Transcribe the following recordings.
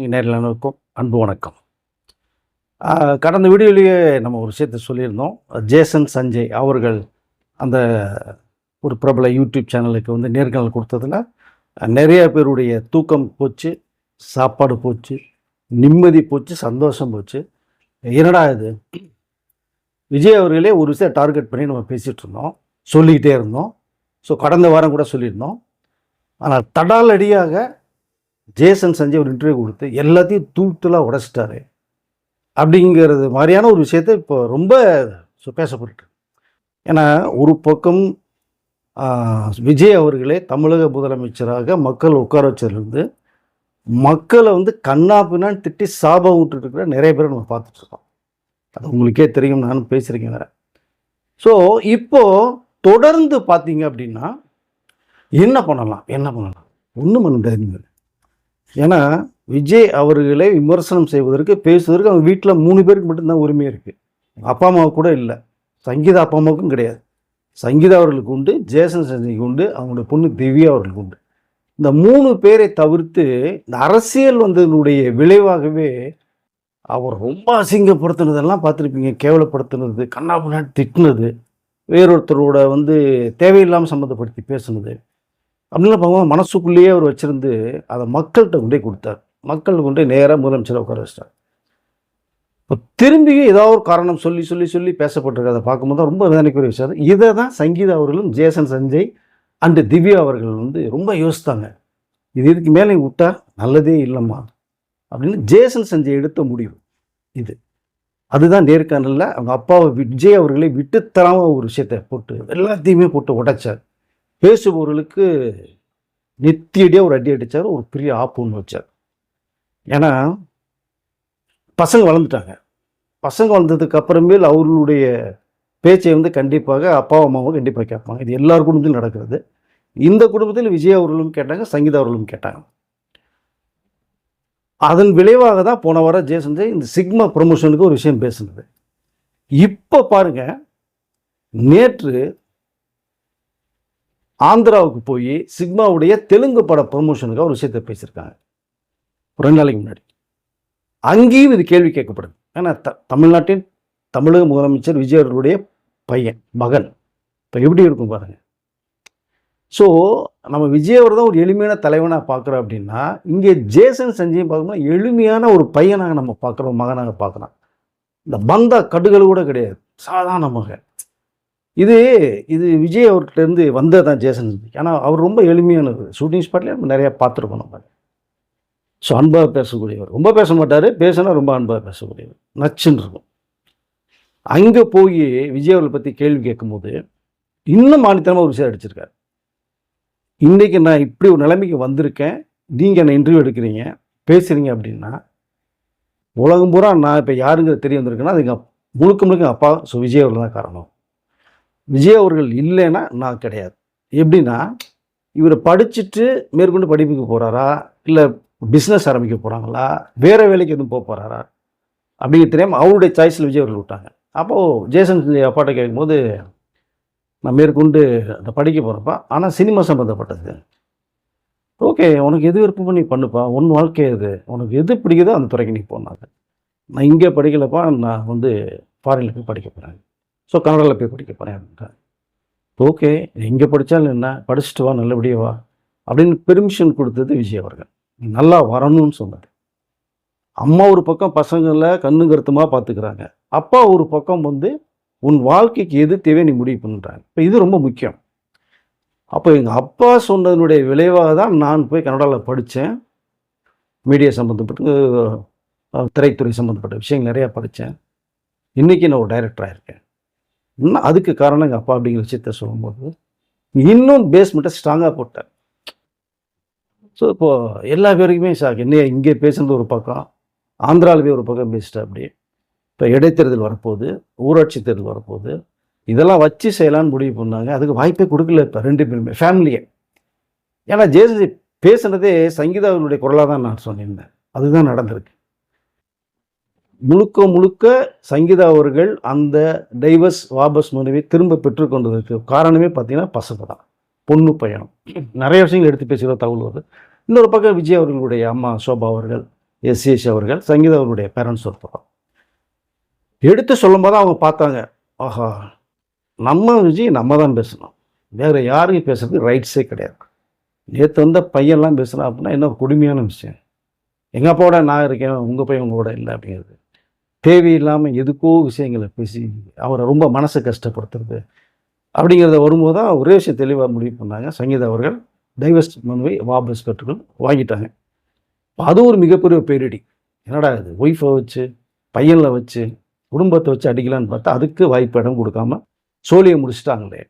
நேரிலானவருக்கும் அன்பு வணக்கம். கடந்த வீடியோலேயே நம்ம ஒரு விஷயத்த சொல்லியிருந்தோம். ஜேசன் சஞ்சய் அவர்கள் அந்த ஒரு பிரபல யூடியூப் சேனலுக்கு வந்து நேர்காணல் கொடுத்ததில் நிறைய பேருடைய தூக்கம் போச்சு, சாப்பாடு போச்சு, நிம்மதி போச்சு, சந்தோஷம் போச்சு. என்னடா இது, விஜய் அவர்களே ஒரு விஷயம் டார்கெட் பண்ணி நம்ம பேசிகிட்டு இருந்தோம், சொல்லிக்கிட்டே இருந்தோம். ஸோ கடந்த வாரம் கூட சொல்லியிருந்தோம். ஆனால் தடாலடியாக ஜேசன் சஞ்சய் ஒரு இன்டர்வியூ கொடுத்து எல்லாத்தையும் தூத்தலாக உடைச்சிட்டாரு அப்படிங்கிறது மாதிரியான ஒரு விஷயத்தை இப்போ ரொம்ப பேசப்பட்டு. ஏன்னா ஒரு பக்கம் விஜய் அவர்களே தமிழக முதலமைச்சராக மக்கள் உட்கார வச்சதுலேருந்து மக்களை வந்து கண்ணா பின்னான்னு திட்டி சாபம் விட்டுருக்கிற நிறைய பேரை நம்ம பார்த்துட்ருக்கோம். அது உங்களுக்கே தெரியும், நானும் பேசுகிறீங்க வேறு. ஸோ இப்போது தொடர்ந்து பார்த்தீங்க அப்படின்னா என்ன பண்ணலாம் ஒன்றும் பண்ண முடியாது. ஏன்னா விஜய் அவர்களை விமர்சனம் செய்வதற்கு, பேசுவதற்கு அவங்க வீட்டில் 3 பேருக்கு மட்டும்தான் உரிமை இருக்குது. அப்பா அம்மாவுக்கு கூட இல்லை, சங்கீதா அப்பா அம்மாவுக்கும் கிடையாது. சங்கீதா அவர்களுக்கு உண்டு, ஜேசன் சஞ்சய்க்கு உண்டு, அவங்களுடைய பொண்ணு திவ்யா அவர்களுக்கு உண்டு. இந்த 3 பேரை தவிர்த்து இந்த அரசியல் வந்ததனுடைய விளைவாகவே அவர் ரொம்ப அசிங்கப்படுத்தினதெல்லாம் பார்த்துருப்பீங்க. கேவலப்படுத்தினது, கண்ணா பின்னாடி திட்டினது, வேறொருத்தரோட வந்து தேவையில்லாமல் சம்மந்தப்படுத்தி பேசுனது அப்படின்லாம் பார்க்கும்போது மனசுக்குள்ளேயே அவர் வச்சுருந்து அதை மக்கள்கிட்ட கொண்டே கொடுத்தார். மக்கள் கொண்டே நேராக முதலமைச்சரை உட்கார வச்சிட்டார். இப்போ திரும்பியும் ஏதாவது ஒரு காரணம் சொல்லி சொல்லி சொல்லி பேசப்பட்டிருக்கு. அதை பார்க்கும்போது தான் ரொம்ப வேதனைக்குரிய விஷயம். இதை தான் சங்கீதா அவர்களும் ஜேசன் சஞ்சய் அண்டு திவ்யா அவர்கள் வந்து ரொம்ப யோசித்தாங்க. இதுக்கு மேலே விட்டா நல்லதே இல்லைம்மா அப்படின்னு ஜேசன் சஞ்சய் எடுத்த முடிவு இது. அதுதான் நேர்காணலில் அவங்க அப்பாவை விஜய் அவர்களை விட்டுத்தராமல் ஒரு விஷயத்தை போட்டு எல்லாத்தையுமே போட்டு உடைச்சார். பேசுபவர்களுக்கு நெத்தியடியாக ஒரு அடி அடித்தார், ஒரு பெரிய ஆப்பு ஒன்று வச்சார். ஏன்னா பசங்க வளர்ந்துட்டாங்க. பசங்க வளர்ந்ததுக்கு அப்புறமேல் அவர்களுடைய பேச்சை வந்து கண்டிப்பாக அப்பா அம்மாவும் கண்டிப்பாக கேட்பாங்க. இது எல்லார் குடும்பத்திலும் நடக்கிறது. இந்த குடும்பத்தில் விஜய் அவர்களும் கேட்டாங்க, சங்கீதா அவர்களும் கேட்டாங்க. அதன் விளைவாக தான் போன வாரம் ஜேசன் இந்த சிக்மா ப்ரமோஷனுக்கு ஒரு விஷயம் பேசுனது. இப்போ பாருங்க, நேற்று ஆந்திராவுக்கு போய் சிக்மாவுடைய தெலுங்கு பட ப்ரமோஷனுக்காக ஒரு விஷயத்தை பேசியிருக்காங்க 2 நாளைக்கு முன்னாடி. அங்கேயும் இது கேள்வி கேட்கப்படுது. ஏன்னா தமிழ்நாட்டின் தமிழக முதலமைச்சர் விஜய் அவர்களுடைய மகன் இப்போ எப்படி இருக்கும் பாருங்க. ஸோ நம்ம விஜய் அவர் தான் ஒரு எளிமையான தலைவனாக பார்க்குறோம் அப்படின்னா, இங்கே ஜேசன் சஞ்சய் பார்க்கணும் எளிமையான ஒரு பையனாக நம்ம பார்க்குறோம், மகனாக பார்க்குறோம். இந்த பந்தா கடுகள் கூட கிடையாது, சாதாரண மகன். இது விஜய் அவர்கிட்டருந்து வந்தது தான் ஜேசன். ஏன்னா அவர் ரொம்ப எளிமையானது. ஷூட்டிங் ஸ்பாட்லேயே நம்ம நிறையா பார்த்துருக்கோம் நம்ம. ஸோ அன்பாக பேசக்கூடியவர், ரொம்ப பேச மாட்டார், பேசினா ரொம்ப அன்பாக பேசக்கூடியவர், நச்சுன்னு இருக்கும். அங்கே போய் விஜய் அவர்களை பற்றி கேள்வி கேட்கும்போது இன்னும் மாநிலத்தனமாக ஒரு விஷயம் அடிச்சிருக்காரு. இன்றைக்கி நான் இப்படி ஒரு நிலைமைக்கு வந்திருக்கேன், நீங்கள் என்னை இன்டர்வியூ எடுக்கிறீங்க, பேசுகிறீங்க அப்படின்னா உலகம் பூரா நான் இப்போ யாருங்கிறது தெரிய வந்திருக்கேன்னா அது எங்கள் முழுக்க அப்பா. ஸோ விஜய் அவர்கள் தான் காரணம். விஜய் அவர்கள் இல்லைன்னா நான் கிடையாது. எப்படின்னா, இவரை படிச்சுட்டு மேற்கொண்டு படிப்புக்கு போகிறாரா, இல்லை பிஸ்னஸ் ஆரம்பிக்க போகிறாங்களா, வேறு வேலைக்கு எதுவும் போக போகிறாரா அப்படிங்கிறது தெரியாமல் அவருடைய சாய்ஸில் விஜய் அவர்கள் விட்டாங்க. அப்போது ஜேசன் அப்பாட்ட கேட்கும்போது, நான் மேற்கொண்டு அதை படிக்க போகிறப்பா, ஆனால் சினிமா சம்மந்தப்பட்டது. ஓகே, உனக்கு எது விருப்பமோ நீ பண்ணுப்பா, உன் வாழ்க்கை எது, உனக்கு எது பிடிக்குதோ அந்த துறைக்கு நீ போனாங்க. நான் இங்கே படிக்கலப்பா, நான் வந்து ஃபாரினில் போய் படிக்க போகிறேன், ஸோ கனடாவில் போய் படிக்க போகிறேன் அப்படின்ட்டார். ஓகே, எங்கே படித்தாலும் என்ன, படிச்சுட்டு வா, நல்லபடியாக வா அப்படின்னு பெர்மிஷன் கொடுத்தது விஜய் அவர்கள். நல்லா வரணும்னு சொன்னார். அம்மா ஒரு பக்கம் பசங்களை கண்ணு கருத்துமாக பார்த்துக்கிறாங்க, அப்பா ஒரு பக்கம் வந்து உன் வாழ்க்கைக்கு எது தேவை நீ முடிவு பண்ணுறாங்க. இப்போ இது ரொம்ப முக்கியம். அப்போ எங்கள் அப்பா சொன்னதனுடைய விளைவாக தான் நான் போய் கனடாவில் படித்தேன். மீடியா சம்மந்தப்பட்டு, திரைத்துறை சம்மந்தப்பட்ட விஷயங்கள் நிறையா படித்தேன். இன்றைக்கி நான் ஒரு டைரக்டராக இருக்கேன். இன்னும் அதுக்கு காரணம் எங்கள் அப்பா அப்படிங்கிற விஷயத்த சொல்லும்போது இன்னும் பேஸ்மெண்ட்டை ஸ்ட்ராங்காக போட்டார். ஸோ இப்போது எல்லா பேருக்குமே என்ன இங்கே பேசுகிறது ஒரு பக்கம், ஆந்திராவிலே ஒரு பக்கம் பேசிட்டா. அப்படி இப்போ இடைத்தேர்தல் வரப்போகுது, ஊராட்சி தேர்தல் வரப்போகுது, இதெல்லாம் வச்சு செய்யலான்னு முடிவு பண்ணாங்க. அதுக்கு வாய்ப்பே கொடுக்கல இப்போ 2 பேருமே ஃபேமிலியே. ஏன்னா ஜேசி பேசுனதே சங்கீதாவினுடைய குரலாக தான் நான் சொன்னிருந்தேன். அதுதான் நடந்திருக்கு. முழுக்க சங்கீதா அவர்கள் அந்த டைவர்ஸ் வாபஸ் மனுவை திரும்ப பெற்றுக்கொண்டதுக்கு காரணமே பார்த்தீங்கன்னா பசங்க தான், பொண்ணு பயணம். நிறைய விஷயங்கள் எடுத்து பேசுகிற தகவல் வருது. இன்னொரு பக்கம் விஜய் அவர்களுடைய அம்மா சோபா அவர்கள் எஸ்ஏஎஸ் அவர்கள், சங்கீதா அவருடைய பேரண்ட்ஸ் ஒரு பக்கம். எடுத்து சொல்லும்போது அவங்க பார்த்தாங்க, ஆஹா நம்ம விஜய் நம்ம தான் பேசணும், வேறு யாரையும் பேசுறதுக்கு ரைட்ஸே கிடையாது. நேற்று வந்த பையன்லாம் பேசுகிறான் அப்படின்னா என்ன ஒரு கொடுமையான விஷயம். எங்கள் அப்பாவோட நான் இருக்கேன், உங்கள் பையன் உங்களோட இல்லை அப்படிங்கிறது. தேவையில்லாமல் எதுக்கோ விஷயங்களை பேசி அவரை ரொம்ப மனசை கஷ்டப்படுத்துறது அப்படிங்கிறத வரும்போது தான் ஒரே விஷயம் தெளிவாக முடிவு பண்ணாங்க. சங்கீதா அவர்கள் டைவர்ஸ் மனுவை வாபஸ் பெற்றுகள் வாங்கிட்டாங்க. அது ஒரு மிகப்பெரிய பேரிடி. என்னடா இது, ஒய்ஃபை வச்சு பையனில் வச்சு குடும்பத்தை வச்சு அடிக்கலான்னு பார்த்தா அதுக்கு வாய்ப்பு இடம் கொடுக்காம சோழியை முடிச்சுட்டாங்களே.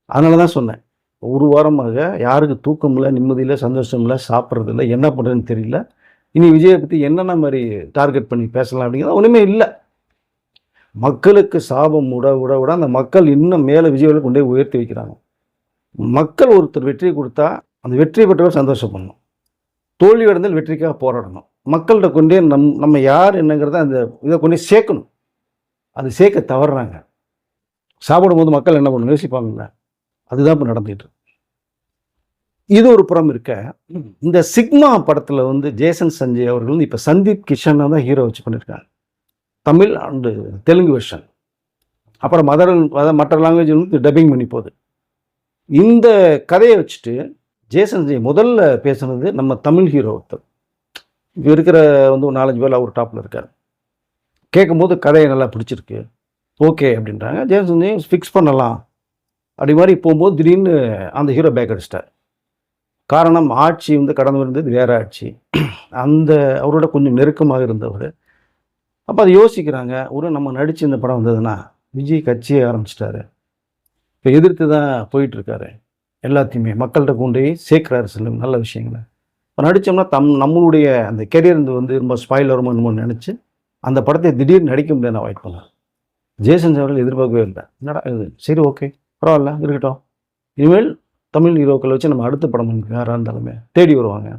அதனால தான் சொன்னேன், ஒரு வாரமாக யாருக்கு தூக்கம் இல்லை, நிம்மதி இல்லை, சந்தோஷம் இல்லை, சாப்பிட்றது இல்லை, என்ன பண்ணுறதுன்னு தெரியல. இனி விஜயை பற்றி என்னென்ன மாதிரி டார்கெட் பண்ணி பேசலாம் அப்படிங்கிறது ஒன்றுமே இல்லை. மக்களுக்கு சாபம் விட விட விட அந்த மக்கள் இன்னும் மேலே விஜயை கொண்டே உயர்த்தி வைக்கிறாங்க. மக்கள் ஒருத்தர் வெற்றி கொடுத்தா அந்த வெற்றி பெற்றவர் சந்தோஷப்படணும், தோல்வி அடைந்தால் வெற்றிக்காக போராடணும். மக்கள்கிட்ட கொண்டே நம்ம யார் என்னங்கிறத அந்த இதை கொண்டே சேர்க்கணும். அது சேர்க்க தவறுறாங்க. சாப்பிடும்போது மக்கள் என்ன பண்ணணும் யோசிப்பாங்கல்ல, அதுதான் இப்போ நடந்துகிட்டு இருக்கு. இது ஒரு புறம் இருக்க, இந்த சிக்மா படத்தில் வந்து ஜேசன் சஞ்சய் அவர்கள் வந்து இப்போ சந்தீப் கிஷனை தான் ஹீரோ வச்சு பண்ணியிருக்காங்க, தமிழ் அண்டு தெலுங்கு வெர்ஷன். அப்புறம் மற்ற லாங்குவேஜ் வந்து டப்பிங் பண்ணி போகுது. இந்த கதையை வச்சுட்டு ஜேசன் சஞ்சய் முதல்ல பேசுனது நம்ம தமிழ் ஹீரோ ஒருத்தர். இப்போ இருக்கிற வந்து ஒரு 4-5 பேர் அவர் டாப்பில் இருக்கார். கேட்கும்போது கதையை நல்லா பிடிச்சிருக்கு, ஓகே அப்படின்றாங்க. ஜேசன் சஞ்சய் ஃபிக்ஸ் பண்ணலாம் அப்படி மாதிரி போகும்போது திடீர்னு அந்த ஹீரோ பேக் அடிச்சிட்டார். காரணம், ஆட்சி வந்து கடந்து இருந்தது வேறு ஆட்சி, அந்த அவரோட கொஞ்சம் நெருக்கமாக இருந்தவர். அப்போ அதை யோசிக்கிறாங்க, ஒரு நம்ம நடித்து இந்த படம் வந்ததுன்னா விஜய் கட்சியை ஆரம்பிச்சிட்டாரு, இப்போ எதிர்த்து தான் போயிட்டுருக்காரு, எல்லாத்தையுமே மக்கள்கிட்ட கொண்டு போய் சேர்க்குறாரு சில நல்ல விஷயங்களை. இப்போ நடித்தோம்னா நம்மளுடைய அந்த கெரியர் வந்து ரொம்ப ஸ்பாயில் வருமோ என்னமோ நினச்சி அந்த படத்தை திடீர்னு நடிக்க முடியாது அவாய்ட் பண்ணலாம். ஜேசன் அவர்கள் எதிர்பார்க்கவே இல்லை, என்னடா இது, சரி ஓகே பரவாயில்ல இருக்கட்டும், இனிமேல் தமிழ் ஹீரோக்களை வச்சு நம்ம அடுத்த படம் யாராக இருந்தாலுமே தேடி வருவாங்க,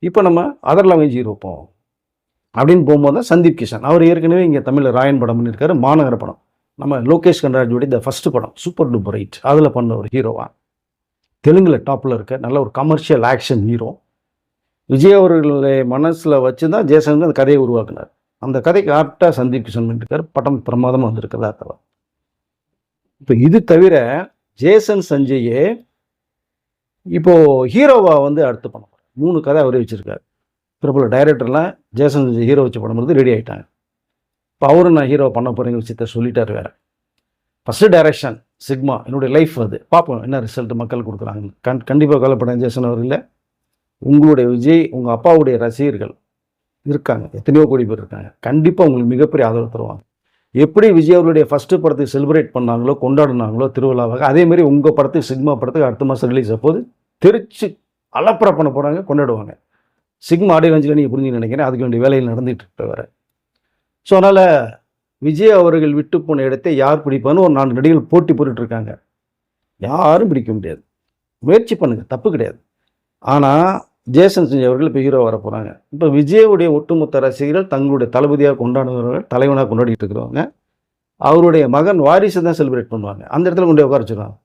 இப்போ நம்ம அதர் லாங்குவேஜ் ஹீரோ போவோம் அப்படின்னு போகும்போது தான் சந்தீப் கிஷன் அவர் ஏற்கனவே இங்கே தமிழில் ராயன் படம் பண்ணியிருக்காரு, மாநகர படம், நம்ம லோகேஷ் கனகராஜோடைய த ஃபஸ்ட்டு படம் சூப்பர் டூப்பர் ரைட், அதில் பண்ண ஒரு ஹீரோவா, தெலுங்கில் டாப்பில் இருக்க நல்ல ஒரு கமர்ஷியல் ஆக்ஷன் ஹீரோ. விஜய் அவர்களை மனசில் வச்சு தான் ஜேசன் அந்த கதையை உருவாக்குனார். அந்த கதைக்கு ஆர்ட்டாக சந்தீப் கிஷன் பண்ணியிருக்காரு, படம் பிரமாதமாக வந்திருக்கிறதா தவிர. இப்போ இது தவிர ஜேசன் சஞ்சயே இப்போது ஹீரோவாக வந்து அடுத்து பண்ண 3 கதை அவரே வச்சுருக்காரு. பிரபல டைரக்டர்லாம் ஜேசன் சஞ்சய் ஹீரோ வச்சு பண்ணும்போது ரெடி ஆகிட்டாங்க. இப்போ அவரும் நான் ஹீரோ பண்ண போகிறேங்க விஷயத்த சொல்லிட்டார் வேறு. ஃபஸ்ட்டு டைரக்ஷன் சிக்மா, என்னுடைய லைஃப் அது பார்ப்போம் என்ன ரிசல்ட் மக்கள் கொடுக்குறாங்க. கண்டிப்பாக கவலைப்பட்டேன் ஜேசன் அவர்கள், உங்களுடைய விஜய் உங்கள் அப்பாவுடைய ரசிகர்கள் இருக்காங்க, எத்தனையோ கோடி பேர் இருக்காங்க, கண்டிப்பாக உங்களுக்கு மிகப்பெரிய ஆதரவு தருவாங்க. எப்படி விஜய் அவர்களுடைய ஃபஸ்ட்டு படத்தை செலிப்ரேட் பண்ணாங்களோ கொண்டாடினாங்களோ திருவிழாவாக, அதேமாதிரி உங்கள் படத்துக்கு சிக்மா படத்துக்கு அடுத்த மாதம் ரிலீஸ் அப்போது திருச்சி அலப்பறை பண்ண போகிறாங்க, கொண்டாடுவாங்க. சிக்மா ஆடியோ ரஞ்சில் நீங்கள் புரிஞ்சு நினைக்கிறேன், அதுக்கு வேண்டிய வேலையில் நடந்துகிட்டு இருக்க வேறு. ஸோ அதனால் விஜய் அவர்கள் விட்டு போன இடத்தை யார் பிடிப்பான்னு ஒரு 4 நடிகர்கள் போட்டி போட்டுட்ருக்காங்க. யாரும் பிடிக்க முடியாது, முயற்சி பண்ணுங்கள், தப்பு கிடையாது. ஆனால் ஜேசன் சஞ்சய் அவர்கள் இப்போ ஹீரோ வர போகிறாங்க. இப்போ விஜயுடைய ஒட்டுமொத்த ரசிகர்கள் தங்களுடைய தளபதியாக கொண்டாடுறவர்கள், தலைவனாக கொண்டாடிட்டு இருக்கிறவங்க, அவருடைய மகன் வாரிசு தான் செலிப்ரேட் பண்ணுவாங்க, அந்த இடத்துல கொண்டு போய் உட்கார வச்சுருவாங்க.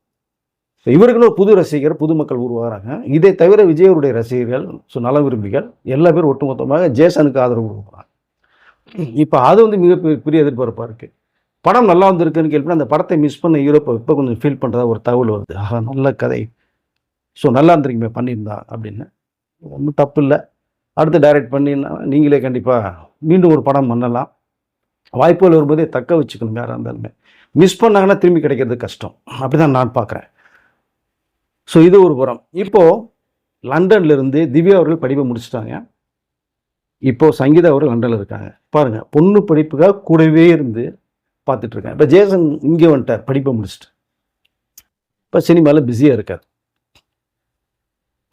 இப்போ இவருக்குன்னு ஒரு புது ரசிகர் பொதுமக்கள் உருவாகிறாங்க. இதை தவிர விஜயருடைய ரசிகர்கள், ஸோ நல விரும்பிகள் எல்லா பேரும் ஒட்டுமொத்தமாக ஜேசனுக்கு ஆதரவு கொடுக்குறாங்க. இப்போ அது வந்து மிகப்பெரிய எதிர்பார்ப்பாக இருக்குது. படம் நல்லா வந்துருக்குன்னு கேள்வி, அந்த படத்தை மிஸ் பண்ண ஹீரோப்பை இப்போ கொஞ்சம் ஃபீல் பண்ணுறதா ஒரு தகவல் வருது. ஆஹா நல்ல கதை, ஸோ நல்லா இருந்திருக்குமே பண்ணியிருந்தா அப்படின்னு. ஒன்றும் தப்பு இல்லை, அடுத்து டைரக்ட் பண்ணினா நீங்களே கண்டிப்பாக மீண்டும் ஒரு படம் பண்ணலாம். வாய்ப்புகள் வரும்போதே தக்க வச்சுக்கணும், யாராக இருந்தாலுமே. மிஸ் பண்ணாங்கன்னா திரும்பி கிடைக்கிறது கஷ்டம், அப்படி தான் நான் பார்க்குறேன். ஸோ இது ஒரு புறம். இப்போது லண்டன்லேருந்து திவ்யா அவர்கள் படிப்பை முடிச்சுட்டாங்க. இப்போது சங்கீதா அவர்கள் லண்டனில் இருக்காங்க. பாருங்கள், பொண்ணு படிப்புக்காக கூடவே இருந்து பார்த்துட்ருக்கேன். இப்போ ஜேசன் இங்கே வந்துட்டார் படிப்பை முடிச்சுட்டு, இப்போ சினிமாவில் பிஸியாக இருக்கார்.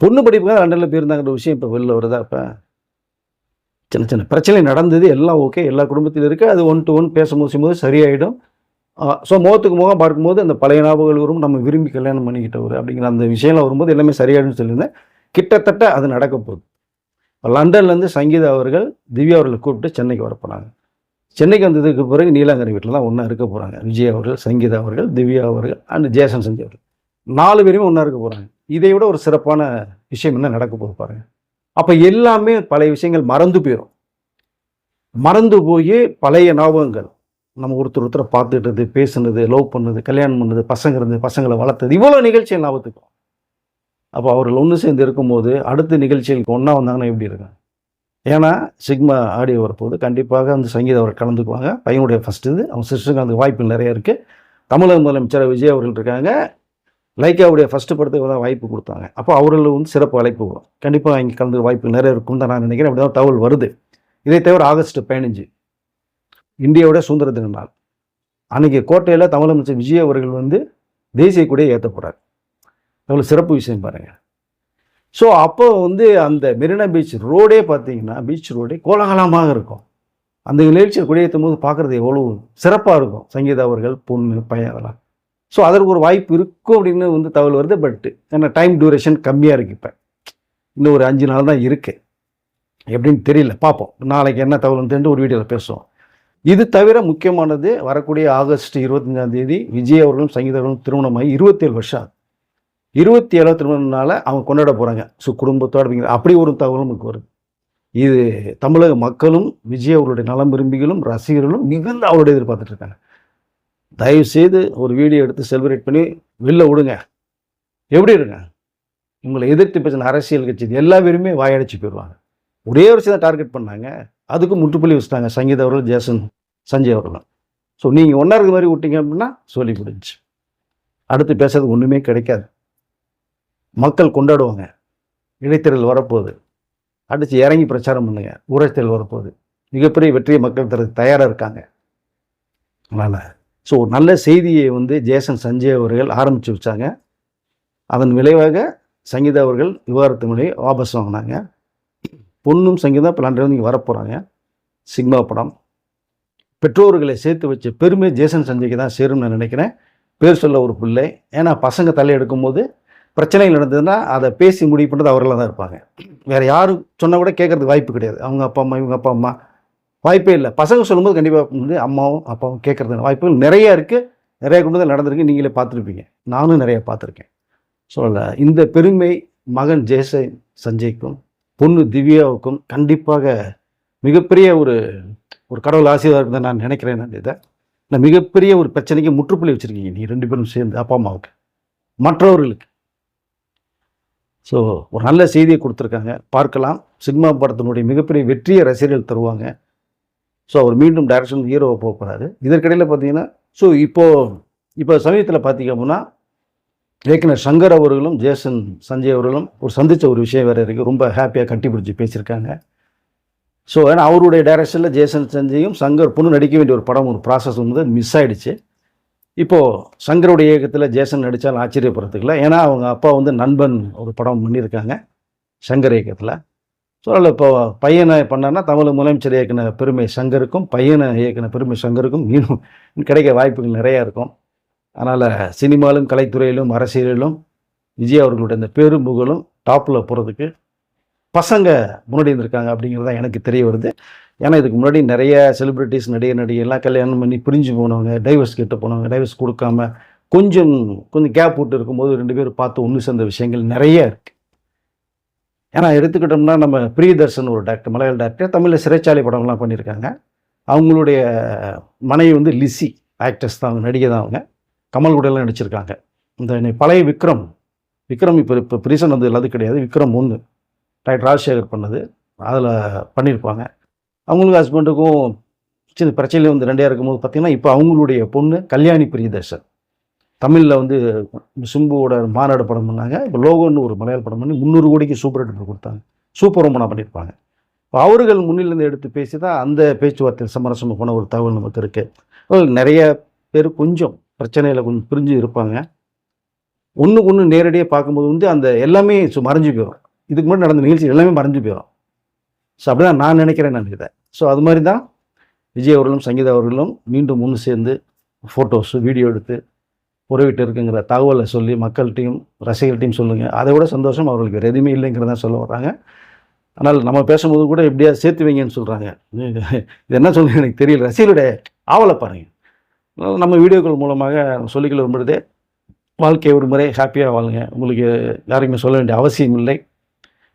பொண்ணு படிப்புக்காக லண்டனில் போயிருந்தாங்கிற விஷயம் இப்போ வெளில வருதா? இப்போ சின்ன சின்ன பிரச்சனை நடந்தது, எல்லாம் ஓகே, எல்லா குடும்பத்திலும் இருக்குது. அது 1 to 1 பேசும்போது சரியாயிடும். ஸோ முகத்துக்கு முகம் பார்க்கும்போது அந்த பழைய ஞாபகங்கள் வரும், நம்ம விரும்பி கல்யாணம் பண்ணிக்கிட்டவர் அப்படிங்கிற அந்த விஷயம்லாம் வரும்போது எல்லாமே சரியாயிடும்னு சொல்லியிருந்தேன். கிட்டத்தட்ட அது நடக்க போகுது. லண்டன்லேருந்து சங்கீதா அவர்கள் திவ்யா அவர்களை கூப்பிட்டு சென்னைக்கு வர போகிறாங்க. சென்னைக்கு வந்ததுக்கு பிறகு நீலாங்கரை வீட்டில் தான் ஒன்றா இருக்க போகிறாங்க. விஜய் அவர்கள், சங்கீதா அவர்கள், திவ்யா அவர்கள் அண்ட் ஜேசன் சஞ்சய் அவர்கள் 4 பேருமே ஒன்றா இருக்க போகிறாங்க. இதை விட ஒரு சிறப்பான விஷயம் என்ன நடக்க போகுது பாருங்கள். அப்போ எல்லாமே பழைய விஷயங்கள் மறந்து போயிடும். மறந்து போய் பழைய ஞாபகங்கள், நம்ம ஒருத்தரை பார்த்துட்டது, பேசுனது, லவ் பண்ணது, கல்யாணம் பண்ணது, பசங்க இருந்து பசங்களை வளர்த்தது, இவ்வளோ நிகழ்ச்சிகள் ஞாபகத்துக்கும். அப்போ அவர்கள் ஒன்று சேர்ந்து இருக்கும்போது அடுத்த நிகழ்ச்சிகளுக்கு ஒன்றா வந்தாங்கன்னா எப்படி இருக்கும்? ஏன்னா சிக்மா ஆடியோ வரப்போகுது. கண்டிப்பாக அந்த சங்கீதா அவர் கலந்துக்குவாங்க. பையனுடைய ஃபஸ்ட்டு இது. அவங்க சிஸ்டருக்கு அந்த வாய்ப்பு நிறைய இருக்குது. தமிழக முதலமைச்சர் விஜய் அவர்கள் இருக்காங்க. லைக்காவுடைய ஃபஸ்ட்டு படத்துக்கு தான் வாய்ப்பு கொடுத்தாங்க. அப்போ அவர்கள் வந்து சிறப்பு அழைப்பு வரும். கண்டிப்பாக இங்கே கலந்து வாய்ப்பு நிறைய இருக்கும்னு தான் நான் நினைக்கிறேன். அப்படி தான் தகவல் வருது. இதை தவிர ஆகஸ்ட் 15 இந்தியாவோட சுதந்திர தின நாள். அன்றைக்கி கோட்டையில் தமிழமைச்சர் விஜய் அவர்கள் வந்து தேசிய கொடியை ஏற்ற போகிறார். எவ்வளோ சிறப்பு விஷயம் பாருங்கள். ஸோ அப்போ வந்து அந்த மெரினா பீச் ரோடே பார்த்தீங்கன்னா பீச் ரோடே கோலாகலமாக இருக்கும். அந்த நிகழ்ச்சியை கொடியேற்றும் போது பார்க்குறது எவ்வளோ சிறப்பாக இருக்கும். சங்கீதா அவர்கள், பொண்ணு, பையன் அதெல்லாம். ஸோ அதற்கு ஒரு வாய்ப்பு இருக்கும் அப்படின்னு வந்து தகவல் வருது. பட் ஏன்னா டைம் டியூரேஷன் கம்மியாக இருக்குது. இப்போ இன்னும் ஒரு 5 நாள் தான் இருக்குது. எப்படின்னு தெரியல, பார்ப்போம். நாளைக்கு என்ன தகவல் தெரிஞ்சு ஒரு வீடியோவில் பேசுவோம். இது தவிர முக்கியமானது வரக்கூடிய ஆகஸ்ட் 25ஆம் தேதி விஜய் அவர்களும் சங்கீதா அவர்களும் திருமணமாகி 27 வருஷம். 27 திருமணம்னால அவங்க கொண்டாட போகிறாங்க. ஸோ குடும்பத்தோடு அப்படிங்கிற அப்படி ஒரு தகவலும் நமக்கு வருது. இது தமிழக மக்களும் விஜய் அவர்களுடைய நலம் விரும்பிகளும் ரசிகர்களும் மிகுந்த அவருடைய எதிர்பார்த்துட்டு இருக்காங்க. தயவுசெய்து ஒரு வீடியோ எடுத்து செலிப்ரேட் பண்ணி வெளில விடுங்க. எப்படி இருங்க? உங்களை எதிர்த்து பேசின அரசியல் கட்சி எல்லா பேருமே வாயடிச்சு போயிடுவாங்க. ஒரே ஒரு விஷயம் தான் டார்கெட் பண்ணாங்க. அதுக்கு முற்றுப்புள்ளி வச்சுட்டாங்க சங்கீதா அவர்கள், ஜேசன், சஞ்சய் அவர்களும். ஸோ நீங்கள் ஒன்றா இருக்க மாதிரி விட்டீங்க அப்படின்னா சொல்லி முடிஞ்சு. அடுத்து பேசுறதுக்கு ஒன்றுமே கிடைக்காது. மக்கள் கொண்டாடுவாங்க. இடைத்தேர்தல் வரப்போகுது. அடித்து இறங்கி பிரச்சாரம் பண்ணுங்க. ஊராட்சி வரப்போகுது. மிகப்பெரிய வெற்றியை மக்கள் தரதுக்கு தயாராக இருக்காங்க. அதனால் ஸோ ஒரு நல்ல செய்தியை வந்து ஜேசன், சஞ்சய் அவர்கள் ஆரம்பித்து வச்சாங்க. அதன் விளைவாக சங்கீதா அவர்கள் விவாகரத்து மொழியை வாபஸ் வாங்கினாங்க. பொண்ணும் சங்கீதா இப்போ இங்கே வரப்போகிறாங்க. சிக்மா படம் பெற்றோர்களை சேர்த்து வச்ச பெருமை ஜேசன், சஞ்சய்க்கு தான் சேரும்னு நான் நினைக்கிறேன். பேர் சொல்ல ஒரு பிள்ளை. ஏன்னா பசங்க தலை எடுக்கும்போது பிரச்சனைகள் நடந்ததுன்னா அதை பேசி முடிவு பண்ணுறது அவர்களாக தான் இருப்பாங்க. வேறு யாரும் சொன்னால் கூட கேட்குறதுக்கு வாய்ப்பு கிடையாது. அவங்க அப்பா அம்மா, இவங்க அப்பா அம்மா வாய்ப்பே இல்லை. பசங்க சொல்லும்போது கண்டிப்பாக வந்து அம்மாவும் அப்பாவும் கேட்குறதுக்கு வாய்ப்புகள் நிறையா இருக்குது. நிறைய குடும்பத்தில் நடந்திருக்கு. நீங்களே பார்த்துருப்பீங்க. நானும் நிறைய பார்த்துருக்கேன். ஸோ இந்த பெருமை மகன் ஜேசன் சஞ்சய்க்கும் பொண்ணு திவ்யாவுக்கும் கண்டிப்பாக மிகப்பெரிய ஒரு கடவுள் ஆசீர்வாதம் தான் நான் நினைக்கிறேன். நான் இதை நான் மிகப்பெரிய ஒரு பிரச்சனைக்கு முற்றுப்புள்ளி வச்சுருக்கீங்க நீ 2 பேரும் சேர்ந்து, அப்பா அம்மாவுக்கு, மற்றவர்களுக்கு. ஸோ ஒரு நல்ல செய்தியை கொடுத்துருக்காங்க. பார்க்கலாம். சிக்மா படத்தினுடைய மிகப்பெரிய வெற்றியை ரசிகர்கள் தருவாங்க. ஸோ அவர் மீண்டும் டைரக்ஷன் ஹீரோவை போகிறாரு. இதற்கிடையில் பார்த்தீங்கன்னா ஸோ இப்போ சமீபத்தில் பார்த்தீங்க அப்படின்னா இயக்குனர் சங்கர் அவர்களும் ஜேசன், சஞ்சய் அவர்களும் ஒரு சந்தித்த ஒரு விஷயம் வேறு இருக்குது. ரொம்ப ஹாப்பியாக கட்டி பிடிச்சி பேசியிருக்காங்க. ஸோ ஏன்னா அவருடைய டைரக்ஷனில் ஜேசன், சஞ்சயும் சங்கர் பொண்ணு நடிக்க வேண்டிய ஒரு படம், ஒரு ப்ராசஸ் வந்து மிஸ் ஆகிடுச்சு. இப்போது சங்கருடைய இயக்கத்தில் ஜேசன் நடித்தால் ஆச்சரியப்படுறதுக்குல. ஏன்னா அவங்க அப்பா வந்து நண்பன் ஒரு படம் பண்ணியிருக்காங்க சங்கர் இயக்கத்தில். ஸோ அதில் இப்போ பையனை பண்ணார்னா தமிழ் முதலமைச்சர் இயக்குன பெருமை சங்கருக்கும், பையனை இயக்குன பெருமை சங்கருக்கும் இன்னும் கிடைக்க வாய்ப்புகள் நிறையா இருக்கும். அதனால் சினிமாவிலும் கலைத்துறையிலும் அரசியலிலும் விஜய் அவர்களுடைய இந்த பேரும் புகழும் டாப்பில் போகிறதுக்கு பசங்க முன்னாடி இருந்திருக்காங்க அப்படிங்கிறது தான் எனக்கு தெரிய வருது. ஏன்னா இதுக்கு முன்னாடி நிறைய செலிப்ரிட்டிஸ், நடிகைலாம் கல்யாணம் பண்ணி பிரிஞ்சு போனவங்க, டைவர்ஸ் கிட்ட போனவங்க, டைவர்ஸ் கொடுக்காம கொஞ்சம் கேப் விட்டு இருக்கும்போது 2 பேரும் பார்த்து ஒன்று சேர்ந்த விஷயங்கள் நிறைய இருக்குது. ஏன்னா எடுத்துக்கிட்டோம்னா நம்ம பிரியதர்ஷன் ஒரு டாக்டர், மலையாள டாக்டர், தமிழில் சிறைச்சாலை படம்லாம் பண்ணியிருக்காங்க. அவங்களுடைய மனைவி வந்து லிசி ஆக்டர்ஸ் தான், அவங்க நடிகை தான். அவங்க கமல் கூடலாம் நடிச்சிருக்காங்க. இந்த பழைய விக்ரம் இப்போ ரீசன் வந்து அது கிடையாது. விக்ரம் 1 டாக்டர் ராஜசேகர் பண்ணது, அதில் பண்ணியிருப்பாங்க. அவங்களுக்கு ஹஸ்பண்டுக்கும் சின்ன பிரச்சனையில் வந்து 2 இருக்கும்போது பார்த்திங்கன்னா இப்போ அவங்களுடைய பொண்ணு கல்யாணி பிரியதர்ஷன் தமிழில் வந்து சிம்புவோட மாநாடு படம் பண்ணாங்க. இப்போ லோகோன்னு ஒரு மலையாள படம் பண்ணி 300 கோடிக்கு சூப்பர் ஹிட் கொடுத்தாங்க. சூப்பர் ரொம்பனா பண்ணியிருப்பாங்க. இப்போ அவர்கள் முன்னிலிருந்து எடுத்து பேசி தான் அந்த பேச்சுவார்த்தை சமரசமாக போன ஒரு தகவல் நமக்கு இருக்குது. நிறைய பேர் கொஞ்சம் பிரச்சனையில் கொஞ்சம் பிரிஞ்சு இருப்பாங்க. ஒன்றுக்கு ஒன்று நேரடியாக பார்க்கும்போது வந்து அந்த எல்லாமே மறைஞ்சு போயிடும். இதுக்கு முன்னாடி நடந்த நிகழ்ச்சி எல்லாமே மறைஞ்சு போயிடும். ஸோ அப்படி தான் நான் நினைக்கிறேன். இதை ஸோ அது மாதிரி தான் விஜய் அவர்களும் சங்கீதா அவர்களும் மீண்டும் ஒன்று சேர்ந்து ஃபோட்டோஸு வீடியோ எடுத்து உறவிட்டு இருக்குங்கிற தகவலை சொல்லி மக்கள்கிட்டையும் ரசிகர்கள்ட்டையும் சொல்லுங்கள். அதை விட சந்தோஷம் அவர்களுக்கு வேறு எதுவுமே இல்லைங்கிறதான் சொல்ல வர்றாங்க. ஆனால் நம்ம பேசும்போது கூட எப்படியா சேர்த்து வைங்கன்னு சொல்கிறாங்க. இது என்ன சொல்லுங்க எனக்கு தெரியல. ரசிகர்களுடைய ஆவலை பாருங்கள். நம்ம வீடியோக்கள் மூலமாக சொல்லிக்கொள்ள விரும்புகிறதே வாழ்க்கை ஒரு முறை ஹாப்பியாக வாழுங்க. உங்களுக்கு யாருக்குமே சொல்ல வேண்டிய அவசியம் இல்லை.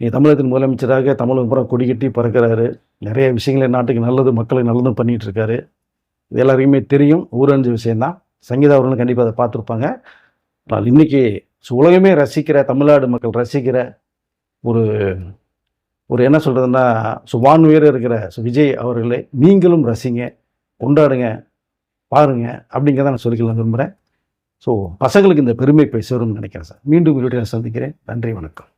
நீ தமிழகத்தின் முதலமைச்சராக தமிழகம் பூரா கொடி கட்டி பறக்கிறாரு. நிறைய விஷயங்களை நாட்டுக்கு நல்லது, மக்களுக்கு நல்லதும் பண்ணிட்டு இருக்காரு. இது எல்லாருக்குமே தெரியும், ஊரறிஞ்ச விஷயம்தான். சங்கீதா அவர்களும் கண்டிப்பாக அதை பார்த்துருப்பாங்க. ஆனால் இன்னைக்கு உலகமே ரசிக்கிற, தமிழ்நாடு மக்கள் ரசிக்கிற ஒரு ஒரு என்ன சொல்கிறதுன்னா, வானுயர இருக்கிற விஜய் அவர்களை நீங்களும் ரசிங்க, கொண்டாடுங்க, பாருங்க அப்படிங்கிறத நான் சொல்லிக்கலாம் விரும்புகிறேன். ஸோ பசங்களுக்கு இந்த பெருமை போய் சேரும்னு நினைக்கிறேன் சார். மீண்டும் வீடியோ சந்திக்கிறேன். நன்றி, வணக்கம்.